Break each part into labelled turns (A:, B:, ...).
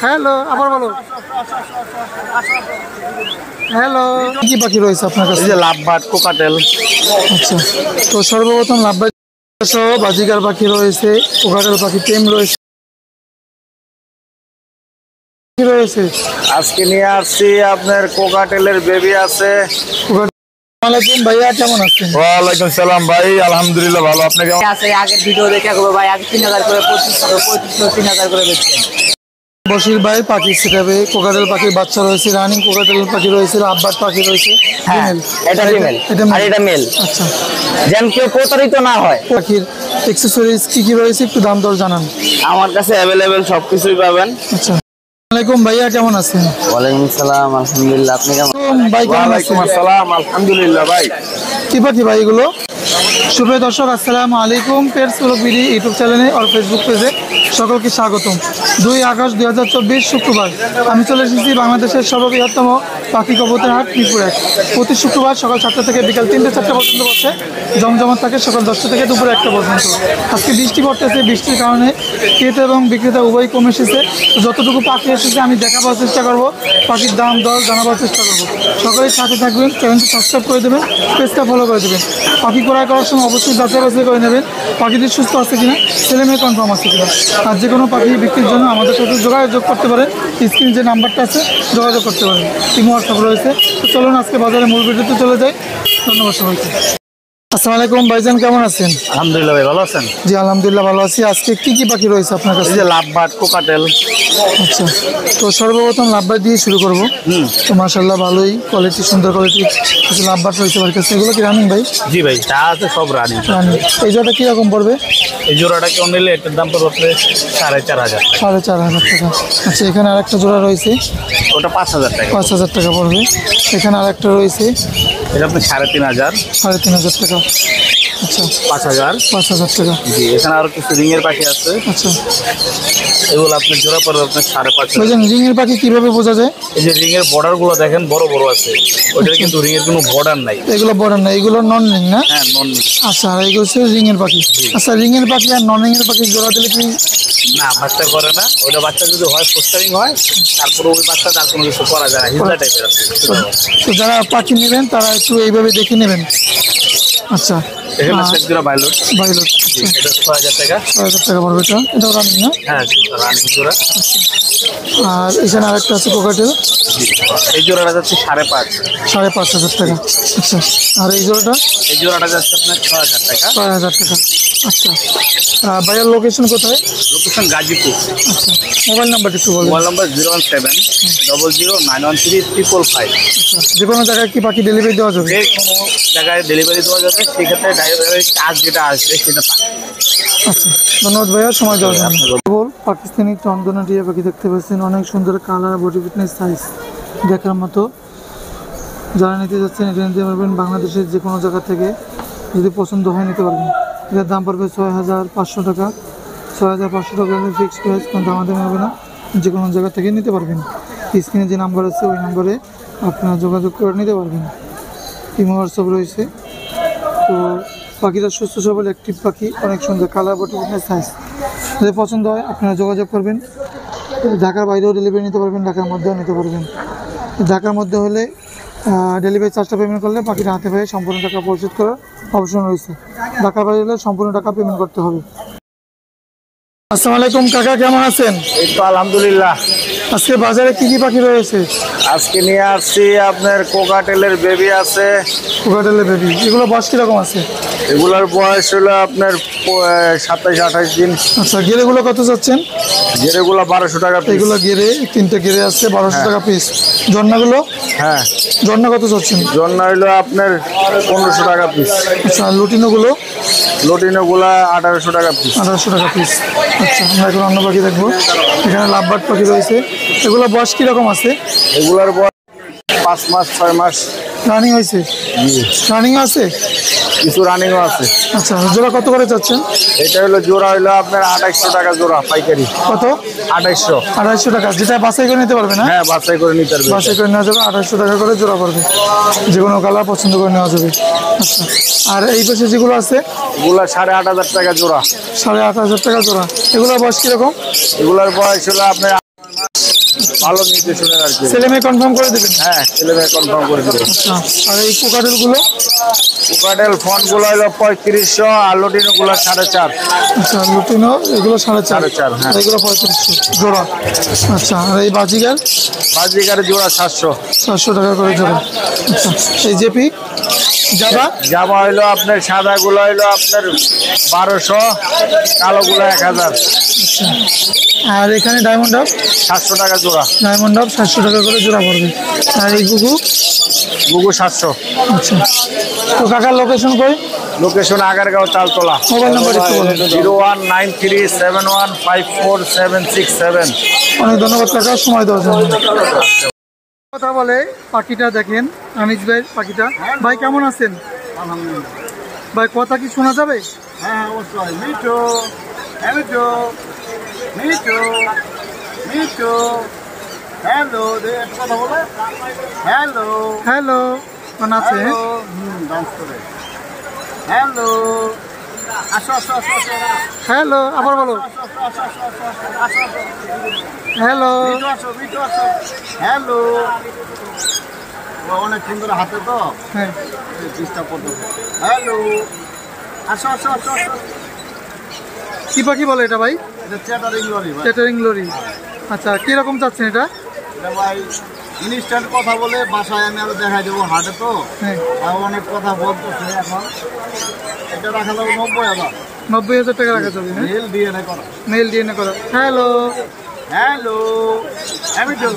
A: Hello, আবার বলো। Hello, কি পাখি রয়েছে আপনার কাছে?
B: Lovebird, cockatiel.
A: আচ্ছা, তো সর্বপ্রথম লাভবার্ড সহ বাজিকার পাখি রয়েছে, কোকাটেল পাখি টেম রয়েছে রয়েছে
B: আজকে নিয়ে আসছি আপনার কোকাটেলের বেবি আছে।
A: ওয়ালাইকুম ভাইয়া, কেমন আছেন?
B: ওয়ালাইকুম সালাম ভাই, আলহামদুলিল্লাহ ভালো। আপনি কেমন
C: আছে? আগের ভিডিও দেখে ভাই আগে 3000 করে 2500 3000 করে বেচছেন।
A: বশির ভাই পাখি সেটাবে কোকাটেল পাখির বাচ্চা রয়েছে, রানিং কোকাটেল পাখি রয়েছে, লাভবার্ড পাখি রয়েছে।
C: হ্যাঁ, এটা ফিমেল আর এটা মেল।
A: আচ্ছা,
C: যেন কেউ প্রতারিত না হয়।
A: পাখির এক্সেসরিজ কি কি রয়েছে একটু দাম দর জানান।
B: আমার কাছে অ্যাভেলেবেল সবকিছুই পাবেন।
A: আচ্ছা, ওয়ালাইকুম ভাইয়া, কেমন আছেন?
C: ওয়ালাইকুম সালাম, আলহামদুলিল্লাহ। আপনি কেমন?
A: ভাই কেমন
B: ওয়ালাইকুম
A: আছেন?
B: আসসালাম, আলহামদুলিল্লাহ ভাই।
A: কি পাখি ভাই এগুলো? শুভ দর্শক, আসসালামু আলাইকুম। পেটস ব্লগ বিডি ইউটিউব চ্যানেলে আর ফেসবুক পেজে সকলকে স্বাগতম। 2 আগস্ট 2024 শুক্রবার আমি চলে এসেছি বাংলাদেশের সর্ববৃহত্তম পাখি কবুতর হাট মিরপুর 1। প্রতি শুক্রবার সকাল 7টা থেকে বিকাল 3-4টা পর্যন্ত বসে, জমজমাট থাকে সকাল 10টা থেকে দুপুর 1টা পর্যন্ত। আজকে বৃষ্টি পড়তেছে, বৃষ্টির কারণে ক্রেতা এবং বিক্রেতা উভয় কমে এসেছে। যতটুকু পাখি এসেছে আমি দেখাবার চেষ্টা করবো, পাখির দাম দর জানাবার চেষ্টা করবো। সকলেই সাথে থাকবেন, চ্যানেলটি সাবস্ক্রাইব করে দেবেন, পেজটা ফলো করে দেবেন। পাখি ক্রয় করার সময় অবশ্যই যাচাই বাছাই করে নেবেন পাখিটি সুস্থ আছে কিনা, ছেলে মেয়ে কনফার্ম আছে কিনা। আর যে কোনো পাখি বিক্রির জন্য আমাদের সাথে যোগাযোগ করতে পারেন, স্ক্রিনে যে নাম্বারটা আছে যোগাযোগ করতে পারেন। ইমো হোয়াটসঅ্যাপ রয়েছে। তো চলুন আজকে বাজারে মূল ভিডিওতে চলে যাই। ধন্যবাদ সবাইকে। আসসালামু আলাইকুম ভাইজান, কেমন আছেন?
B: আলহামদুলিল্লাহ ভাই, ভালো আছেন?
A: জি আলহামদুলিল্লাহ ভালো আছি। আজকে কি কি পাখি রয়েছে আপনার কাছে?
B: Lovebird, cockatiel.
A: আচ্ছা, তো সর্বপ্রথম লাভবার্ড দিয়ে শুরু করবো। তো মাশাআল্লাহ ভালোই কোয়ালিটি, সুন্দর কোয়ালিটি কিছু লাভবার্ড রয়েছে আমার কাছে। এগুলো কি রানিং ভাই?
B: জি ভাই, যা আছে সব রানিং।
A: রানিং। এই জোড়াটা কীরকম পড়বে?
B: এই জোড়াটা কেউ নিলে এটার দাম পড়বে 4500।
A: 4500 টাকা। আচ্ছা, এখানে আরেকটা জোড়া রয়েছে,
B: ওটা 5000 টাকা।
A: 5000 টাকা পড়বে। এখানে আরেকটা রয়েছে,
B: এটা আপনি 3500।
A: 3500 টাকা। আচ্ছা,
B: 5000।
A: 5000 টাকা।
B: জি, এখানে আরো কিছু রিং এর পাখি আছে।
A: আচ্ছা,
B: এগুলো আপনার জোড়া পড়বে আপনার 550।
A: ভাইজান রিংয়ের পাখি কিভাবে বোঝা যায়?
B: এই যে রিং এর বর্ডার গুলো দেখেন বড় বড় আছে, ওইটার কিন্তু রিং এর কোনো বর্ডার নাই।
A: এগুলো বড় না, এগুলো নন রিং না?
B: হ্যাঁ, নন।
A: আচ্ছা, আর এগুলো হচ্ছে রিংয়ের পাখি। আচ্ছা, রিংয়ের পাখি আর নন রিংয়ের পাখি জোড়া দিলে কি?
B: না, বাচ্চা করে না। ওইটা বাচ্চা যদি হয় পোস্টারিং হয়, তারপরে ওই বাচ্চা তার কোনো কিছু করা যায় না, হিজলা টাইপের আছে।
A: তো যারা পাখি নেবেন তারা একটু এইভাবে দেখে নেবেন। আচ্ছা,
B: এখানে সেট জোড়া বাইলট।
A: বাইলট।
B: এটা 6000 টাকা।
A: 6000 টাকা পড়বে। এটাও রানিং না?
B: হ্যাঁ, রানিং জোড়া।
A: আর এখানে আরেকটা আছে কোকাটেল।
B: এই জোড়াটা যাচ্ছে 5.5।
A: 5500 টাকা। আচ্ছা, আর এই জোড়াটা?
B: এই জোড়াটা যাচ্ছে আপনার 6000 টাকা।
A: 6000 টাকা। আচ্ছা, ভাইয়ার লোকেশন কোথায়?
B: লোকেশন গাজীপুর।
A: আচ্ছা, মোবাইল নাম্বারটা একটু বলুন।
B: Mobile number 01700913555।
A: আচ্ছা, যে কোনো জায়গায় কি পাখি ডেলিভারি দেওয়া যাবে?
B: যে কোনো জায়গায় ডেলিভারি দেওয়া যাবে, সেক্ষেত্রে ড্রাইভারের চার্জ যেটা আসবে সেটা পাবে।
A: আচ্ছা, ধন্যবাদ ভাইয়া সময় দেওয়ার জন্য। পাকিস্তানি চন্দনা টিয়া পাখি দেখতে পাচ্ছেন, অনেক সুন্দর কালার, বডি ফিটনেস, সাইজ দেখার মতো। যারা নিতে যাচ্ছেন এটা নিতে পারবেন বাংলাদেশের যে কোনো জায়গা থেকে, যদি পছন্দ হয় নিতে পারবেন। এটার দাম পড়বে 6500 টাকা। 6500 টাকা ফিক্সড প্রাইস, কোনো দামাদামি হবে না, যে কোনো জায়গা থেকে নিতে পারবেন। স্ক্রিনে যে নাম্বার আছে ওই নাম্বারে আপনারা যোগাযোগ করে নিতে পারবেন। ইমো হোয়াটসঅ্যাপ রয়েছে। তো পাখিটা সুস্থ সবল অ্যাক্টিভ পাখি, অনেক সুন্দর কালার, বডি ফিটনেস, সাইজ। যদি পছন্দ হয় আপনারা যোগাযোগ করবেন। ঢাকার বাইরেও ডেলিভারি নিতে পারবেন, ঢাকার মধ্যেও নিতে পারবেন। ঢাকার মধ্যে হলে ডেলিভারি চার্জটা পেমেন্ট করলে পাখিটা হাতে পেয়ে সম্পূর্ণ টাকা পরিশোধ করার অপশন রয়েছে। ঢাকার বাইরে হলে সম্পূর্ণ টাকা পেমেন্ট করতে হবে। আসসালামু আলাইকুম কাকা, কেমন আছেন?
B: এই তো আলহামদুলিল্লাহ।
A: আজকে বাজারে কি কি পাখি রয়েছে?
B: আজকে নিয়ে আসছি আপনার কোকাটেলের বেবি আছে।
A: কোকাটেলের বেবি, এগুলো বয়স কীরকম আছে?
B: এগুলোর বয়স হলো আপনার 27-28 দিন।
A: আচ্ছা, গেরেগুলো কত যাচ্ছেন?
B: গেরেগুলো 1200 টাকা পিস।
A: এগুলো গেরে, 3টে গেরে আছে 1200 টাকা পিস। জন্নাগুলো?
B: হ্যাঁ,
A: জন্না কত যাচ্ছেন?
B: জন্য হইলো আপনার 1500 টাকা পিস।
A: আচ্ছা, লুটিনোগুলো?
B: লটিনোগুলা 1800 টাকা পিস।
A: 1800 টাকা পিস। আচ্ছা, আমরা এখন অন্য পাখি দেখবো। এখানে লাভবার্ড পাখি রয়েছে। এগুলো বয়স কীরকম আছে?
B: এগুলোর বয়স 5 মাস 6 মাস।
A: রানিং হয়েছে, রানিং আছে,
B: কিছু রানিংও আছে।
A: আচ্ছা জোড়া কত করে চাচ্ছেন?
B: এটা হলো জোড়া হলো আপনার 2800 টাকা জোড়া পাইকারি।
A: কত?
B: 2800।
A: 2800 টাকা, যেটা বাছাই করে নিতে পারবে না?
B: হ্যাঁ বাছাই করে নিতে পারবে।
A: বাছাই করে নেওয়া যাবে, 2800 টাকা করে জোড়া পড়বে, যে কোনো কালার পছন্দ করে নেওয়া যাবে। আচ্ছা আর এই পাশে যেগুলো আছে
B: এগুলা 8500 টাকা জোড়া।
A: 8500 টাকা জোড়া। এগুলোর বয়স কিরকম?
B: এগুলার বয়স হলো আপনার ভালো নির্দেশনের আর কি।
A: ছেলে মেয়ে কনফার্ম করে দেবেন?
B: হ্যাঁ ছেলে মেয়ে কনফার্ম করে দেবে।
A: আচ্ছা আর এই কোকাটেলগুলো?
B: কোকাটেল ফোনগুলো হলো 3500 আর লটিনোগুলো 4.5।
A: আচ্ছা লুটিনো এগুলো 4.5।
B: 4.5 হ্যাঁ।
A: এগুলো 3500 জোড়া। আচ্ছা আর এই বাজিগার?
B: বাজিকারের জোড়া 700।
A: 400 টাকা করে জোড়া। আচ্ছা এই জেপি জাবা?
B: জামা হইলো আপনার সাদাগুলো হইলো আপনার 1200, কালোগুলো 1000।
A: আচ্ছা আর এখানে ডায়মন্ড আপ?
B: 700 টাকা জোড়া।
A: ডায়মন্ড আপ 700 টাকা করে জোড়া পড়বে। আর এই গুগু?
B: গুগু 700।
A: আচ্ছা তো কাকার লোকেশন কই?
B: Location Agargaon Taltala.
A: Mobile number একটু বলুন।
B: 019371547767।
A: অনেক ধন্যবাদ কাকা সময় দেওয়ার জন্য। কথা বলে পাখিটা দেখেন, আনিস ভাই পাখিটা। ভাই কেমন আছেন? ভাই কথা কি শোনা যাবে?
B: হ্যাঁ অবশ্যই। মিঠু মিঠু মিঠু মিঠু হ্যালো দে কথা বলে। হ্যালো
A: হ্যালো কেমন আছে?
B: ডান্স করে। হ্যালো আসো আসো আসো আসো
A: হ্যালো আবার বলো। হ্যালো
B: আসো মিঠু আসো। হ্যালো অনেক সুন্দর হাতে তো
A: হ্যাঁ
B: ডিস্টার্ব করতেছে। হ্যালো আসো আসো আসো আসো।
A: কি পাখি বলে এটা ভাই?
B: এটা চ্যাটারিং লরি ভাই।
A: Chattering lorry. আচ্ছা কিরকম চাচ্ছেন এটা?
B: এটা ভাই ইনস্ট্যান্ট কথা বলে, বাসায় আমি আরো দেখাই দেবো, হাটে তো
A: হ্যাঁ
B: আর অনেক কথা বলতেছে এখন। এটা রাখা যাবে 90,000।
A: 90,000 টাকা রাখা যাবে। হ্যাঁ
B: মেল ডিএনএ করা।
A: মেল ডিএনএ করা। হ্যালো
B: হ্যালো আমি তো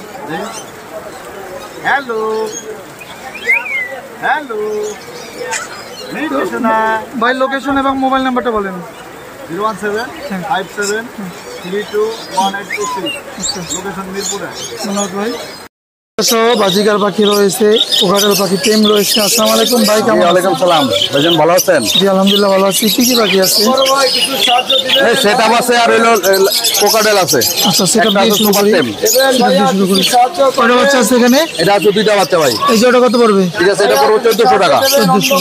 B: হ্যালো হ্যালো মিঠু শোনা।
A: ভাই লোকেশন এবং মোবাইল নাম্বারটা বলেন।
B: 01757321826। লোকেশন মিরপুরে।
A: ধন্যবাদ ভাই। বাজিকার পাখি রয়েছে, কোকাটেল পাখি টেম রয়েছে। আসসালামু আলাইকুম ভাই, কেমন আছেন?
B: ওয়ালাইকুম সালাম ভাইজান, ভালো আছেন?
A: জি আলহামদুলিল্লাহ ভালো আছি। কি কি পাখি আছে?
B: এই সেটআপ আছে আর হইলো কোকাটেল আছে।
A: আচ্ছা সেটা
B: একটা
A: দিয়ে
B: আছে
A: শুরু
B: সুপার
A: করি।
B: টেম।
A: সেটা দিয়ে শুরু করি। কয়টা বাচ্চা আছে এখানে?
B: এটা আছে 2টা বাচ্চা ভাই।
A: এই জোড়া কত পড়বে?
B: ঠিক আছে, এটা পড়বে 1400 টাকা।
A: 1400।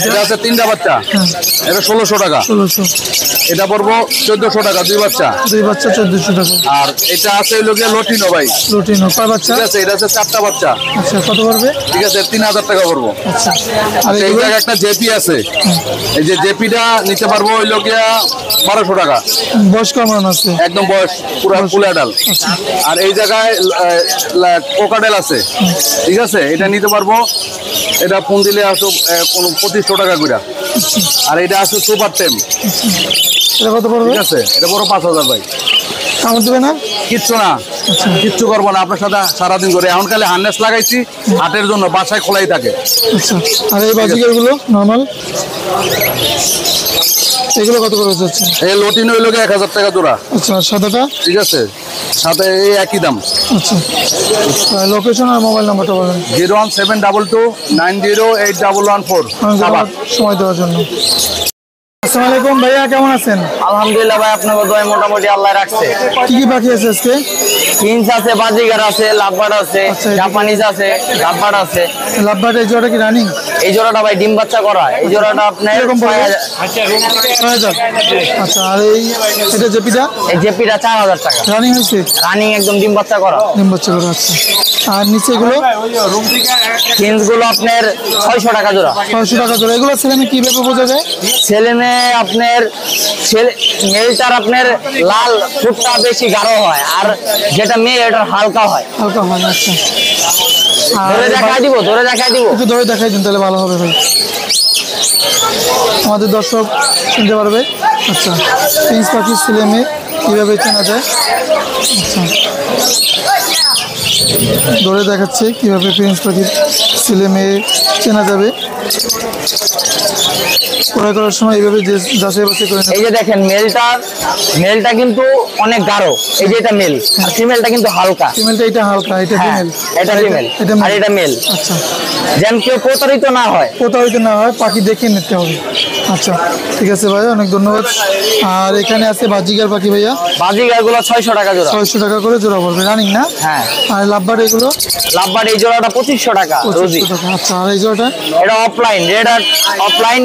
B: এটা আছে 3টা বাচ্চা,
A: হ্যাঁ
B: এটা 1600 টাকা।
A: 1600।
B: এটা পড়বো 1400 টাকা 2 বাচ্চা।
A: দুই বাচ্চা 1400 টাকা।
B: আর এটা আছে হইলো গিয়ে লটিনো ভাই।
A: লুটিনো কয় বাচ্চা?
B: ঠিক আছে, এটা আছে 4টা বাচ্চা।
A: আচ্ছা কত পড়বে?
B: ঠিক আছে 3000 টাকা পড়বো।
A: আচ্ছা আর
B: আর এই
A: এগুলো?
B: জায়গায় একটা জেপি আছে, এই যে জেপিটা নিতে পারবো হইলো গিয়া 1200 টাকা।
A: বয়স কেমন আছে?
B: একদম বয়স পুরো ফুল অ্যাডাল।
A: আচ্ছা
B: আর এই জায়গায় কোকাটেল আছে, ঠিক আছে, এটা নিতে পারবো। এটা ফোন দিলে আসো কোনো 2500 টাকা করে। আর এটা আছে সুপার টেম,
A: এটা কত পড়বে?
B: ঠিক আছে, এটা বড় 5000 ভাই।
A: কামড় দেবে না?
B: কিচ্ছু না, কিচ্ছু করবো না আপনার সাথে সারাদিন করে। এখন খালি হার্নেস লাগাইছি হাটের জন্য, বাসায় খোলাই থাকে।
A: আচ্ছা আর এই বাজিকারগুলো নর্মাল এগুলো কত করে যাচ্ছে?
B: এই লটিন হইলো 1000 টাকা জোড়া।
A: আচ্ছা আর সাদাটা?
B: ঠিক আছে, সাথে এই একই দাম।
A: আচ্ছা লোকেশন আর মোবাইল নাম্বারটা বলেন।
B: 01722908114।
A: সময় দেওয়ার জন্য। আসসালামু আলাইকুম ভাইয়া, কেমন আছেন?
C: আলহামদুলিল্লাহ ভাই, আপনাকে দোয়ায় মোটামুটি আল্লাহ রাখছে।
A: কি কি পাখি আছে আজকে?
C: কিংস আছে, বাজিগার আছে, লাভবার্ড আছে,
A: আচ্ছা,
C: জাপানিজ আছে, লাভবার্ড আছে।
A: লাভবার্ড এই জোড়াটা কি রানিং?
C: এই জোড়াটা ভাই ডিম বাচ্চা করা। এই জোড়াটা আপনার
A: কিরকম পড়বে?
C: 6000।
A: 6000। আচ্ছা আর এটা জেপিটা?
C: এই জেপিটা 4000 টাকা।
A: রানিং হয়েছে?
C: রানিং একদম ডিম বাচ্চা করা।
A: ডিম বাচ্চা করে। আচ্ছা আর নিচে এগুলো?
C: কিংস গুলো আপনার 600 টাকা জোড়া।
A: 600 টাকা জোড়া। এগুলো ছেলে কিভাবে বোঝা যায়?
C: ছেলে মেয়ে আপনার মেলটার আপনার লাল ফুটটা বেশি গাঢ় হয়, আর যেটা মেয়ে এটা হালকা হয়।
A: হালকা হয়। আচ্ছা আর
C: ধরে দেখাই দিব, ধরে দেখাই দিব।
A: একটু ধরে দেখাই দিন তাহলে ভালো হবে ভাই, আমাদের দর্শক চিনতে পারবে। আচ্ছা প্রিন্স পাখির ছেলে মেয়ে কীভাবে চেনা যায়? আচ্ছা ধরে দেখাচ্ছে কীভাবে প্রিন্স পাখির ছেলে মেয়ে চেনা যাবে। ক্রয় করার সময় এইভাবে যাচাই বাছাই করে
C: এই যে দেখেন মেলটা কিন্তু অনেক গাঢ়, এই যে এটা মেল আর ফিমেলটা কিন্তু হালকা।
A: ফিমেলটা এটা হালকা, এটা ফিমেল,
C: এটা ফিমেল আর এটা মেল।
A: আচ্ছা,
C: যেন কেউ প্রতারিত না হয়,
A: প্রতারিত না হয়, পাখি দেখে নিতে হবে। আচ্ছা ঠিক আছে ভাই, অনেক ধন্যবাদ। আর এখানে আছে বাজিগার পাখি ভাইয়া,
C: বাজিগার গুলো 600 টাকা জোড়া।
A: 600 টাকা করে জোড়া পড়বে, রানিং না?
C: হ্যাঁ।
A: আর লাভবার্ড এগুলো?
C: লাভবার্ড এই জোড়াটা 2500 টাকা রোজি।
A: 2500 টাকা। আচ্ছা, আর এই জোড়াটা?
C: এটা অফলাইন, রেড আর অফলাইন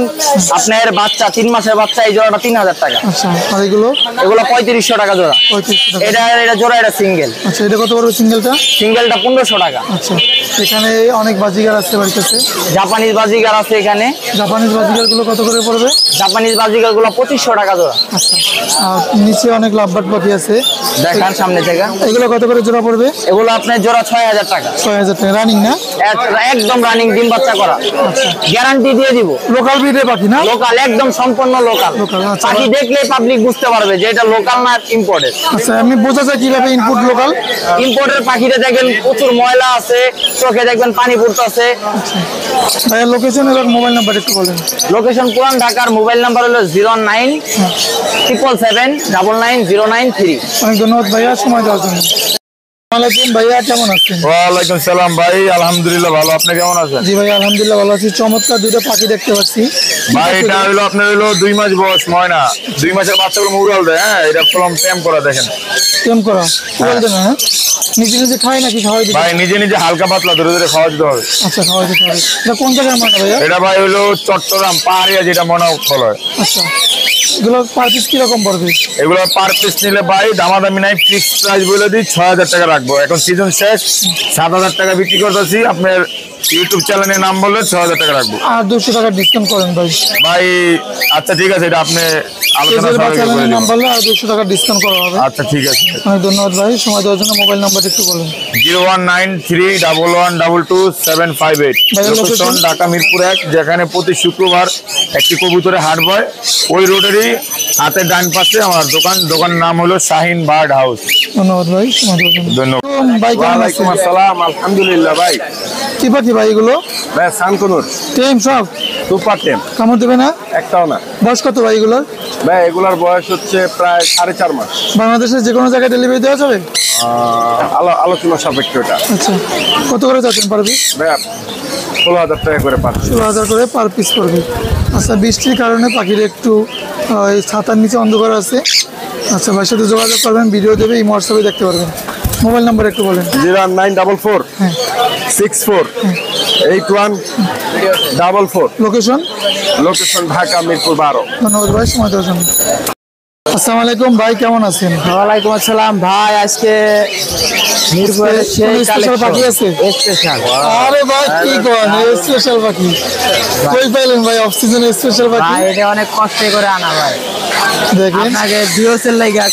C: আপনার বাচ্চা 3 মাসের বাচ্চা, এই জোড়াটা 3000 টাকা।
A: আচ্ছা, আর এগুলো?
C: এগুলো 3500 টাকা জোড়া।
A: 3500 টাকা।
C: এটা জোড়া, এটা সিঙ্গেল।
A: আচ্ছা, এটা কত পড়বে সিঙ্গেলটা?
C: সিঙ্গেলটা 1500 টাকা।
A: আচ্ছা, এখানে অনেক বাজিগার আছে বাড়ির কাছে।
C: জাপানিজ বাজিগার আছে এখানে।
A: জাপানিজ বাজিগার গুলো কত করে পড়বে?
C: জাপানিজ বাজিগার গুলো 2500 টাকা জোড়া।
A: আচ্ছা, আর নিচে অনেক লাভবার্ড পাখি আছে,
C: দেখার সামনে থেকে।
A: এগুলো কত করে জোড়া পড়বে?
C: এগুলো আপনার জোড়া 6000 টাকা।
A: 6000 টাকা, রানিং না?
C: একদম রানিং, ডিম বাচ্চা করা।
A: আচ্ছা,
C: গ্যারান্টি দিয়ে দিব।
A: লোকাল ব্রিডের পাখি না?
C: লোকাল, একদম সম্পূর্ণ লোকাল।
A: আচ্ছা,
C: পাখি দেখলেই পাবলিক বুঝতে পারবে যে এটা লোকাল না ইম্পোর্টেড।
A: আচ্ছা, এমনি বোঝা যায় কিভাবে ইনপুট লোকাল?
C: ইম্পোর্টের পাখিতে দেখবেন প্রচুর ময়লা আছে, চোখে দেখবেন পানি পড়তেছে।
A: ভাইয়া লোকেশন এবং মোবাইল নাম্বার একটু বলেন।
C: লোকেশন পুরান ঢাকার, মোবাইল নাম্বার হলো 0977799093।
A: অনেক ধন্যবাদ ভাইয়া সময় দেওয়ার জন্য। আসসালামু আলাইকুম ভাইয়া, কেমন আছেন?
B: ওয়ালাইকুম সালাম ভাই, আলহামদুলিল্লাহ ভালো। আপনি কেমন আছেন?
A: জি ভাই, আলহামদুলিল্লাহ ভালো আছি। চমৎকার দুটো পাখি দেখতে পাচ্ছি
B: ভাই এটা হলো আপনার 2 মাস বয়স ময়না, 2 মাসের বাচ্চাগুলো মুরাল দেয়। হ্যাঁ, এটা কলম টেম করা, দেখেন
A: কেম করা বলতে না? হ্যাঁ, নিজে নিজে খায় নাকি খাওয়াই দিতে?
B: ভাই নিজে নিজে হালকা পাতলা ধরে ধরে খাওয়া দিতে হবে।
A: আচ্ছা, খাওয়াই দিতে হবে। এটা কোন জায়গায় ময়না ভাইয়া?
B: এটা ভাই হলো চট্টগ্রাম পাহাড়িয়া, যেটা মনে ফল হয়।
A: আচ্ছা, এগুলো পার পিস কিরকম পড়বে?
B: এগুলো পার পিস নিলে ভাই দামাদামি নাই, ফিক্সড প্রাইস বলে দিই 6000 টাকা রাখবো। এখন সিজন শেষ, 7000 টাকা বিক্রি করতেছি। আপনার ইউটিউব চ্যানেলের নাম বললে 6000 টাকা রাখবো।
A: আর 200 টাকা ডিসকাউন্ট করেন ভাই।
B: ভাই আচ্ছা ঠিক আছে, এটা আপনি আলোচনা করে
A: চ্যানেলের নাম
B: দিবেন।
A: বললে আর 200 টাকা ডিসকাউন্ট করা হবে।
B: আচ্ছা ঠিক আছে।
A: অনেক ধন্যবাদ ভাই সময় দেওয়ার জন্য। মোবাইল নাম্বার একটু বলেন।
B: 01931122758। লোকেশন ঢাকা মিরপুর 1, যেখানে প্রতি শুক্রবার একটি কবুতরে হাট হয়। ওই রোডেরই হাতের ডান পাশে আমার দোকান নাম হলো শাহিন বার্ড হাউস।
A: ধন্যবাদ ভাই সময় দেওয়ার জন্য।
B: ধন্যবাদ
A: ভাই কেমন
B: ওয়ালাইকুম
A: আছেন?
B: আসসালাম, আলহামদুলিল্লাহ ভাই।
A: কি পাখি ভাই এগুলো?
B: ভাই সানকুনুর
A: টেম সব?
B: সুপার টেম,
A: কামড় দেবে না?
B: একটাও না।
A: বয়স কত ভাই এগুলোর?
B: ভাই এগুলার বয়স হচ্ছে প্রায় 4.5 মাস।
A: বাংলাদেশের যে কোনো জায়গায় ডেলিভারি দেওয়া যাবে?
B: আলোচনা সাপেক্ষে ওটা।
A: আচ্ছা, কত করে যাচ্ছেন পার পিস?
B: ভাই 16,000 টাকা করে পাচ্ছি।
A: 16,000 করে পার পিস পড়বে। আচ্ছা, বৃষ্টির কারণে পাখির একটু এই ছাতার নিচে অন্ধকার আছে। আচ্ছা, ভাইয়ের সাথে যোগাযোগ করবেন, ভিডিও দেবে, এই হোয়াটসঅ্যাপে দেখতে পারবেন। মোবাইল নাম্বার একটু বলেন।
B: 09444
A: হ্যাঁ,
B: 648144।
A: লোকেশন?
B: লোকেশন ঢাকা মিরপুর 12।
A: ধন্যবাদ ভাই সময় দেওয়ার জন্য। আসসালামু আলাইকুম ভাই, কেমন আছেন?
C: ওয়ালাইকুম আসসালাম ভাই, আজকে মিরপুরের সেই
A: স্পেশাল পাখি আছে?
C: স্পেশাল।
A: আরে ভাই কি কোন স্পেশাল পাখি কই পাইলেন ভাই? অফ সিজনে স্পেশাল পাখি?
C: ভাই এটা অনেক কষ্ট করে আনা ভাই,
A: দেখেন
C: আপনাকে ভিউসের লাগা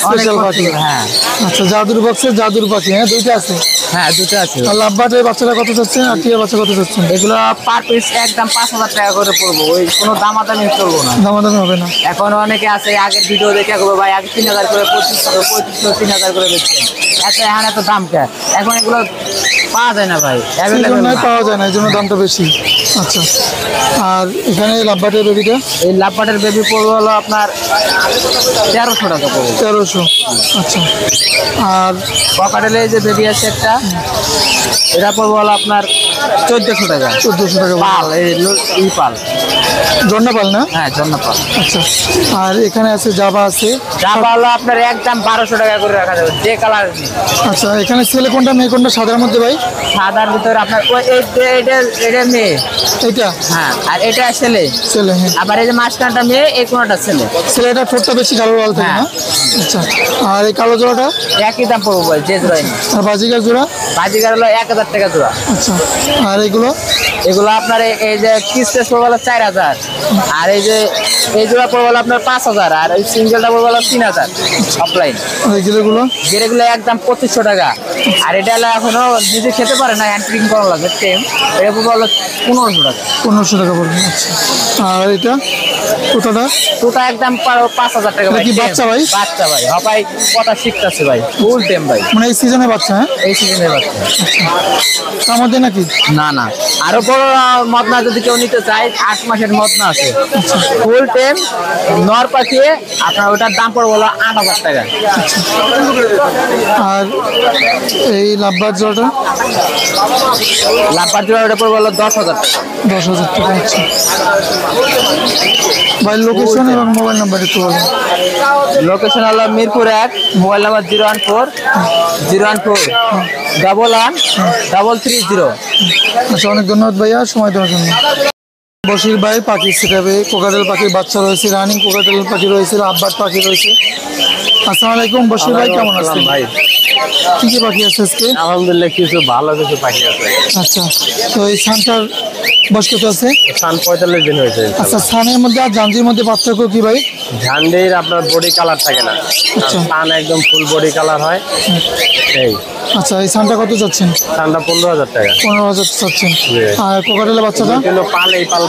A: স্পেশাল পাখি।
C: হ্যাঁ
A: আচ্ছা, জাদুর বক্সের জাদুর পাখি। হ্যাঁ, দুইটা আছে।
C: হ্যাঁ, দুটো আছে।
A: আর লাভবাটের বাচ্চারা কত চাচ্ছেন আর টিয়া বাচ্চা কত চাচ্ছেন?
C: এগুলো পার পিস একদম 5000 টাকা করে পড়বো, ওই কোনো দামাদামি চলবো না।
A: দামাদামি হবে না?
C: এখন অনেকে আছে আগের ভিডিও দেখে করবো ভাই আগে 3000 করে 2500 3000 করে বেচছেন, এত এখানে এত দাম কে? এখন এগুলো পাওয়া যায় না ভাই, অ্যাভেলেবল না,
A: পাওয়া যায় না, এই জন্য দামটা বেশি। আচ্ছা, আর এখানে লাভবাটের বেবিটা?
C: এই লাভবাটের বেবি পড়বে হলো আপনার 1300 টাকা পড়বে।
A: 1300। আচ্ছা, আর
C: পকাটেলে যে বেবি আছে একটা, এটা পড়বে হলো আপনার 1400 টাকা।
A: 1400 টাকা
C: পাল, এই পাল,
A: জন্নাপাল না?
C: হ্যাঁ জন্নাপাল।
A: আচ্ছা, আর এখানে আছে জাবা আছে।
C: জাবা হলো আপনার একদম 1200 টাকা করে রাখা যাবে, যে কালার।
A: আচ্ছা, এখানে ছেলে কোনটা মেয়ে কোনটা সাদার মধ্যে ভাই?
C: সাদার ভিতরে আপনার এটা মেয়ে,
A: এটা?
C: হ্যাঁ, আর এটা ছেলে।
A: ছেলে, হ্যাঁ।
C: আবার এই যে মাঝখানটা মেয়ে, এই কোনটা ছেলে।
A: ছেলেটা ঠোঁটটা বেশি কালো লাল থাকে না? আচ্ছা, আর এই কালো জোড়াটা?
C: একই দাম পড়বো ভাই, যে জোড়াই না।
A: আর বাজিকার জোড়া?
C: বাজিকার হলো 1000 টাকা জোড়া।
A: আচ্ছা, আর এগুলো?
C: এগুলো আপনার এই যে কিস্টেস পড়বে হলো 4000, আর এই যে এই জোড়া পড়বে হলো আপনার 5000, আর এই সিঙ্গেলটা পড়বে হলো 3000 অফলাইন।
A: আর এই গিলেগুলো?
C: যেগুলো একদম 2500 টাকা। আর এটা হলো এখনো নিজে খেতে পারে না, হ্যান্ড্রিং করা লাগে টেম, এটা পড়বে হলো 1500 টাকা।
A: 1500 টাকা পড়বে। আচ্ছা, আর এটা? কোথাটা
C: তোতা একদম 5,000 টাকা ভাই।
A: কি বাচ্চা ভাই?
C: বাচ্চা ভাই, ভাই কথা শিখতেছে ভাই, ফুল টেম ভাই,
A: মানে এই সিজনে বাচ্চা? হ্যাঁ,
C: এই সিজনের বাচ্চা।
A: তার মধ্যে নাকি?
C: না না, আরো বড় মদনা যদি কেউ নিতে চায় 8 মাসের মদনা আছে, ফুল টেম নর পাখি। আপনার ওটার দাম পড়বে হলো 8,000 টাকা।
A: আর এই লাভবার জোড়াটা?
C: লাভবার জোড়া ওটা পড়বে হলো 10,000 টাকা।
A: 10,000 টাকা। আচ্ছা ভাই, লোকেশন এবং মোবাইল নাম্বার একটু বলুন।
C: লোকেশন হলো মিরপুর 1, মোবাইল নাম্বার 014-011-11330।
A: আচ্ছা, অনেক ধন্যবাদ ভাইয়া সময় দেওয়ার জন্য। বশির ভাই পাখি শিখাবে। কোকাটেল পাখির বাচ্চা রয়েছে, রানিং কোকাটেল পাখি রয়েছে, লাভবার্ড পাখি রয়েছে। আসসালামু আলাইকুম বশির ভাই, কেমন আছেন
C: ভাই?
A: কি কি পাখি আছে আজকে?
C: আলহামদুলিল্লাহ, কিছু ভালো কিছু পাখি আছে।
A: আচ্ছা, তো এই সানটার বয়স কত আছে?
C: সান 45 দিন হয়েছে।
A: আচ্ছা, সানের মধ্যে আর জাঞ্জির মধ্যে পার্থক্য কি ভাই?
C: ঝান্ডির আপনার বডি কালার থাকে না,
A: আচ্ছা।
C: সান একদম ফুল বডি কালার হয়। এই
A: আচ্ছা, এই সানটা কত চাচ্ছেন?
C: সানটা 15,000 টাকা।
A: 15,000 চাচ্ছেন। আর কোকাটেলের বাচ্চাটা?
C: কিন্তু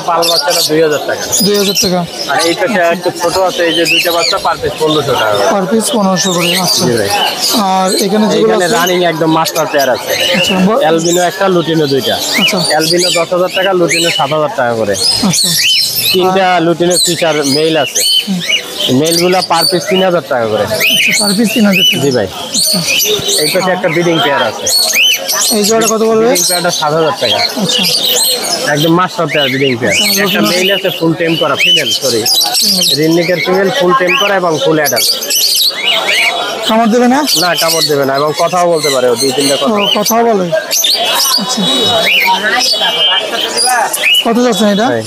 C: পাল বাচ্চাটা 2,000 টাকা।
A: 2,000 টাকা।
C: আর এই পাশে একটু ছোট আছে, এই যে দুইটা বাচ্চা পার পিস 1,500 টাকা করে।
A: পার পিস 1,500 করে। আচ্ছা,
C: জি ভাই।
A: আর এখানে যেগুলো
C: এখানে
A: আছে?
C: রানিং একদম মাস্টার পেয়ার আছে।
A: আচ্ছা,
C: অ্যালবিনো একটা, লুটিনো দুইটা।
A: আচ্ছা
C: অ্যালবিনো 10,000 টাকা, লুটিনো 7,000 টাকা করে।
A: আচ্ছা।
C: তিনটা লুটিনো ফিচার মেল আছে, মেলগুলা পার পিস 3,000 টাকা করে।
A: আচ্ছা, পার পিস 3,000 টাকা।
C: জি ভাই।
A: আচ্ছা,
C: এই পাশে একটা ব্রিডিং পেয়ার আছে,
A: এই জোড়াটা কত বলবে?
C: ব্রিডিং পেয়ারটা 7,000 টাকা।
A: আচ্ছা,
C: একদম মাস্টার পেয়ার ব্রিডিং পেয়ার।
A: আচ্ছা,
C: একটা মেল আছে ফুল টেম করা, ফিমেল সরি, রিন্নিকের ফিমেল, ফুল টেম করা এবং ফুল অ্যাডাল্ট।
A: খামার দেবে না?
C: না, কামড় দেবে না এবং কথাও বলতে পারে, ও 2-3টা
A: ও,
C: কথা।
A: কথাও বলে। আচ্ছা, কত যাচ্ছেন এটা?
C: ভাই,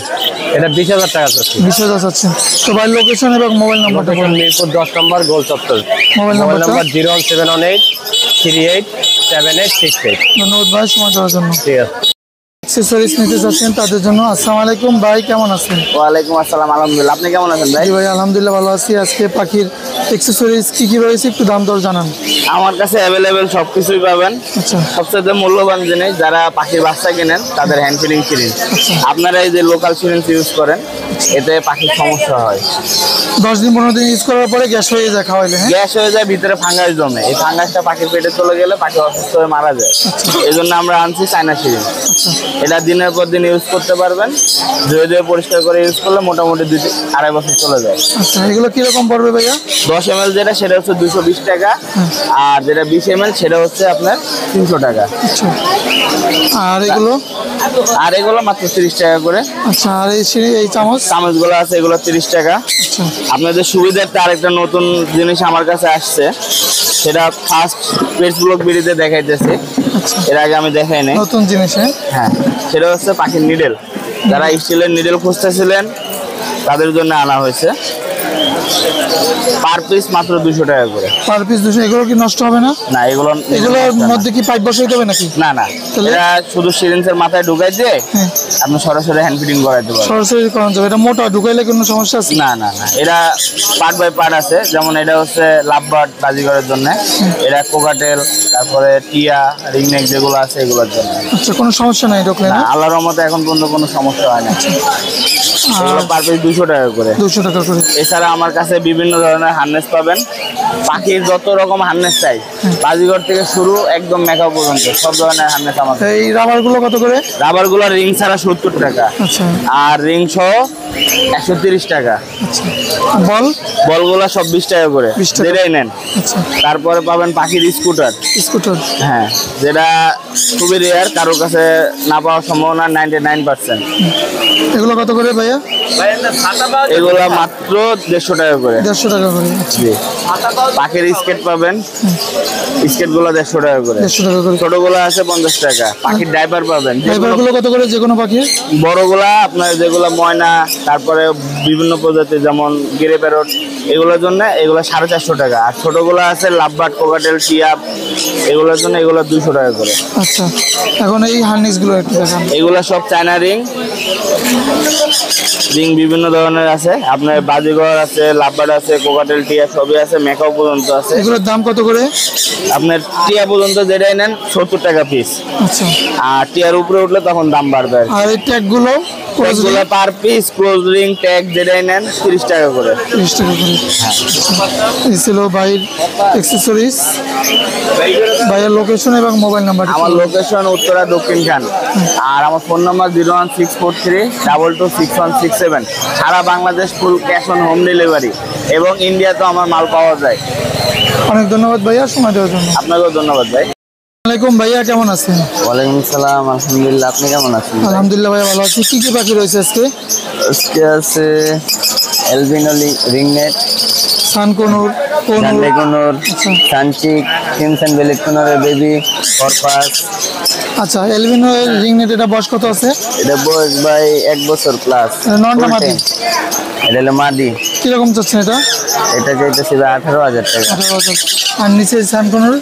C: এটা 20,000 টাকা আছে।
A: 20,000 যাচ্ছেন। তো ভাই লোকেশন এবং মোবাইল নাম্বারটা বলুন।
C: মিরপুর 10 নম্বর গোল চত্বর।
A: মোবাইল নাম্বারটা?
C: নাম্বার 01718387868।
A: ধন্যবাদ ভাই সময় দেওয়ার জন্য।
C: ঠিক আছে।
A: অ্যাক্সেসরিজ নিতে চাচ্ছেন তাদের জন্য। আসসালামু আলাইকুম ভাই, কেমন আছেন?
C: ওয়ালাইকুম আসসালাম, আলহামদুলিল্লাহ। আপনি কেমন আছেন ভাই?
A: জি ভাই, আলহামদুলিল্লাহ ভালো আছি। আজকে পাখির অ্যাক্সেসরিজ কি কি রয়েছে একটু দাম দর জানান।
D: আমার কাছে অ্যাভেলেবেল সবকিছুই পাবেন।
A: আচ্ছা,
D: সবচেয়ে মূল্যবান জিনিস, যারা পাখির বাচ্চা কেনেন তাদের হ্যান্ড ফিডিং সিরিঞ্জ। আপনারা এই যে লোকাল সিরিঞ্জ ইউজ করেন, এতে পাখির সমস্যা হয়।
A: 10 দিন 15 দিন ইউজ করার পরে গ্যাস হয়ে যায় খাওয়াইলে। হ্যাঁ,
D: গ্যাস হয়ে যায়, ভিতরে ফাঙ্গাস জমে। এই ফাঙ্গাসটা পাখির পেটে চলে গেলে পাখি অসুস্থ হয়ে মারা যায়। এই জন্য আমরা আনছি চায়না সিরিঞ্জ। এটা দিনের পর দিন ইউজ করতে পারবেন। ধুয়ে ধুয়ে পরিষ্কার করে ইউজ করলে মোটামুটি 2-2.5 বছর চলে যায়।
A: আচ্ছা, এগুলো কিরকম পড়বে ভাইয়া?
D: 10 ml যেটা, সেটা হচ্ছে 220 টাকা। আর যেটা 20 ml, সেটা হচ্ছে আপনার 300 টাকা।
A: আচ্ছা, আর এগুলো?
D: আর এগুলো মাত্র 30 টাকা করে।
A: আচ্ছা, আর এই চামচ?
D: চামচগুলো আছে, এগুলো 30 টাকা।
A: আচ্ছা,
D: আপনাদের সুবিধার্থে আরেকটা নতুন জিনিস আমার কাছে আসছে, সেটা ফার্স্ট পেটস ব্লগ ভিডিওতে দেখাইতেছি।
A: আচ্ছা,
D: এর আগে আমি দেখাই নাই।
A: নতুন জিনিস। হ্যাঁ,
D: হ্যাঁ, সেটা হচ্ছে পাখির নিডেল। যারা স্টিলের নিডেল খুঁজতেছিলেন তাদের জন্য আনা হয়েছে। পার পিস মাত্র 200 টাকা করে।
A: Per piece 200। এগুলো কি নষ্ট হবে না?
D: না, এগুলোর
A: এগুলোর মধ্যে কি পাইপ বসাইতে হবে নাকি?
D: না না,
A: তাহলে?
D: এটা শুধু সিরিঞ্জের মাথায় ঢুকাই দিয়ে
A: হ্যাঁ,
D: আপনি সরাসরি হ্যান্ড ফিডিং করাইতে পারবেন।
A: সরাসরি করানো যাবে। এটা মোটা, ঢুকাইলে কোনো সমস্যা আছে?
D: না না না, এটা পার্ট বাই পার্ট আছে। যেমন এটা হচ্ছে লাভবার্ড বাজিগরের জন্য, এটা কোকাটেল, তারপরে টিয়া, রিংনেক যেগুলো আছে এগুলোর জন্য।
A: আচ্ছা, কোনো সমস্যা নাই ঢুকলে
D: না,
A: না?
D: আল্লাহর রহমতে এখন পর্যন্ত কোনো সমস্যা হয় না। এগুলো পার পিস 200 টাকা করে।
A: 200 টাকা করে।
D: এছাড়া আমার কাছে বিভিন্ন ধরনের হার্নেস পাবেন। পাখির যত রকম হার্নেস চাই, বাজিগর থেকে শুরু একদম মেকআপ পর্যন্ত সব ধরনের হার্নেস আমার কাছে।
A: এই রাবারগুলো কত করে?
D: রাবারগুলো রিং ছাড়া 70 টাকা,
A: আচ্ছা,
D: আর রিং সহ 130 টাকা।
A: আচ্ছা, বল?
D: বলগুলো সব 20 টাকা করে,
A: 20 টাকা।
D: যেটাই নেন।
A: আচ্ছা,
D: তারপরে পাবেন পাখির স্কুটার।
A: স্কুটার?
D: হ্যাঁ, যেটা খুবই রেয়ার, কারোর কাছে না পাওয়ার সম্ভাবনা 99%।
A: এগুলো কত করে ভাইয়া?
D: এগুলো মাত্র 150 টাকা করে।
A: 150 টাকা করে।
D: জি। পাখির স্কেট পাবেন, স্কেট গুলো 150 টাকা করে।
A: 150 টাকা করে।
D: ছোটগুলো আছে 50 টাকা। পাখির ডাইপার পাবেন।
A: ড্রাইভারগুলো কত করে যে কোনো পাখির?
D: বড়গুলা আপনার যেগুলো ময়না, তারপরে বিভিন্ন প্রজাতি যেমন গিরে প্যারট, এগুলোর জন্য এগুলো 450 টাকা। আর ছোটগুলো আছে লাভবার্ড, কোকাটেল, টিয়া, এগুলোর জন্য এগুলো 200 টাকা করে।
A: আচ্ছা, এখন এই হার্নেসগুলো একটু দেখান।
D: এগুলো সব চায়না রিং। রিং বিভিন্ন ধরনের আছে, আপনার বাজিগর আছে, লাভবার্ড আছে, কোকাটেল, টিয়া সবই আছে, মেকআপ পর্যন্ত আছে।
A: এগুলোর দাম কত করে?
D: আপনার টিয়া পর্যন্ত যেটাই নেন 70 টাকা পিস।
A: আচ্ছা,
D: আর টিয়ার উপরে উঠলে তখন দাম বাড়বে।
A: আর এই ট্যাগগুলো?
D: এগুলো per piece close ring tag যেটাই নেন 30 টাকা করে।
A: 30 টাকা করে। এই ছিল ভাইয়ের অ্যাক্সেসরিজ। ভাইয়ের লোকেশন এবং মোবাইল নাম্বার।
D: আমার লোকেশন উত্তরা দক্ষিণ খান, আর আমার ফোন নাম্বার 01643226167। সারা Bangladesh full cash on home delivery, এবং ইন্ডিয়াতেও আমার মাল পাওয়া যায়।
A: অনেক ধন্যবাদ ভাইয়া সময় দেওয়ার জন্য।
D: আপনাকেও ধন্যবাদ ভাই।
A: আসসালামাইকুম ভাইয়া, কেমন আছেন?
D: ওয়ালাইকুম আসসালাম, আলহামদুলিল্লাহ। আপনি কেমন আছেন?
A: আলহামদুলিল্লাহ ভাইয়া ভালো আছি। কি কি পাখি রয়েছে আজকে?
D: আজকে আছে এলবিনো রিংনেট,
A: সানকনুর,
D: জান্ডেকুনোর, সানচিক, ক্রিমসন বেলিকুনোরের বেবি, পারপাস।
A: আচ্ছা, এলবিনো রিংনেট, এটা বয়স কত আছে?
D: এটা বয়স ভাই 1 বছর প্লাস।
A: নর না মাদি?
D: এটা হলো মাদি।
A: কিরকম চাচ্ছেন এটা?
D: এটা চাইতেছি 18,000 টাকা।
A: 18,000। আর নিচে সানকনুর?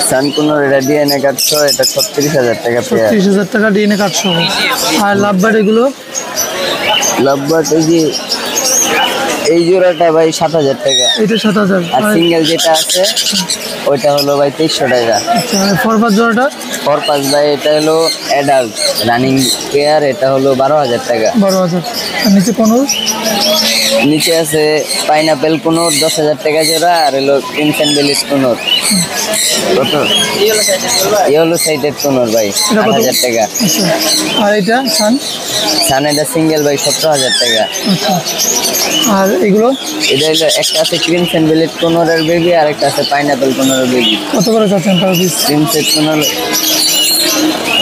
D: সানকুনোর এটা ডিএনএ কাটছো, এটা 36,000 টাকা পেয়ার।
A: 30,000 টাকা ডিএনএ কাটছো। আর লাভবার্ড এগুলো?
D: লাভবার্ড এই জোড়াটা ভাই 7,000 টাকা।
A: এটা 7,000।
D: আর সিঙ্গেল যেটা আছে ওইটা হলো ভাই 2300 টাকা।
A: আচ্ছা, ফরবাদ জোড়াটা?
D: পারপাস ভাই এটা হলো অ্যাডাল্ট রানিং পেয়ার, এটা হলো 12,000 টাকা।
A: 12,000। আর নিচে কনুর?
D: নিচে আছে পাইনাপেল কুনোর 10,000 টাকা জোড়া, আর হলো ক্রিমসন বেলিস কুনোর কত ইয়েলো সাইডের কুনোর ভাই 8,000 টাকা।
A: আচ্ছা, আর এটা সান?
D: সান এটা সিঙ্গেল ভাই 17,000 টাকা।
A: আচ্ছা, আর এগুলো?
D: এটা হলো একটা আছে ক্রিমসন বেলিস কুনোরের বেবি, আর একটা আছে পাইনাপেল কুনোরের বেবি।
A: কত করে চাচ্ছেন পার পিস?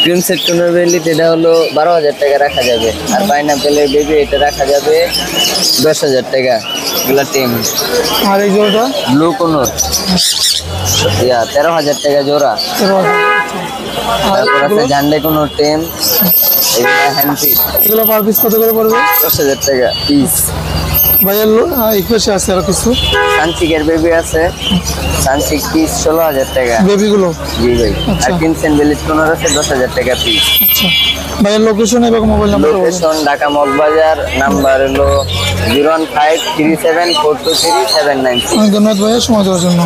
D: ক্রিমসেট কুনোর বেলি এটা হলো 12,000 টাকা রাখা যাবে, আর পাইনাপেলের বেবি এটা রাখা যাবে 10,000 টাকা। এগুলা টিম।
A: আর এই জোড়াটা?
D: ব্লু কুনোর 13,000 টাকা জোড়া।
A: 13,000। আর
D: তারপর আছে জান্ডে কুনোর টিম, এগুলা হ্যান্ডপিট,
A: এগুলো পার পিস কত করে পড়বে?
D: 10,000 টাকা পিস।
A: ভাইয়ের এই পাশে আছে আরো কিছু
D: সানচিকের বেবি আছে, সানচিক পিস 16,000 টাকা।
A: বেবিগুলো?
D: জি ভাই।
A: আচ্ছা।
D: আর ক্রিমসন বেলিস কুনোর আছে 10,000 টাকা পিস।
A: আচ্ছা, ভাইয়ের লোকেশন এবং mobile number?
D: Location Dhaka Moghbazar, number হলো 01537423796।
A: অনেক ধন্যবাদ ভাইয়া সময় দেওয়ার জন্য।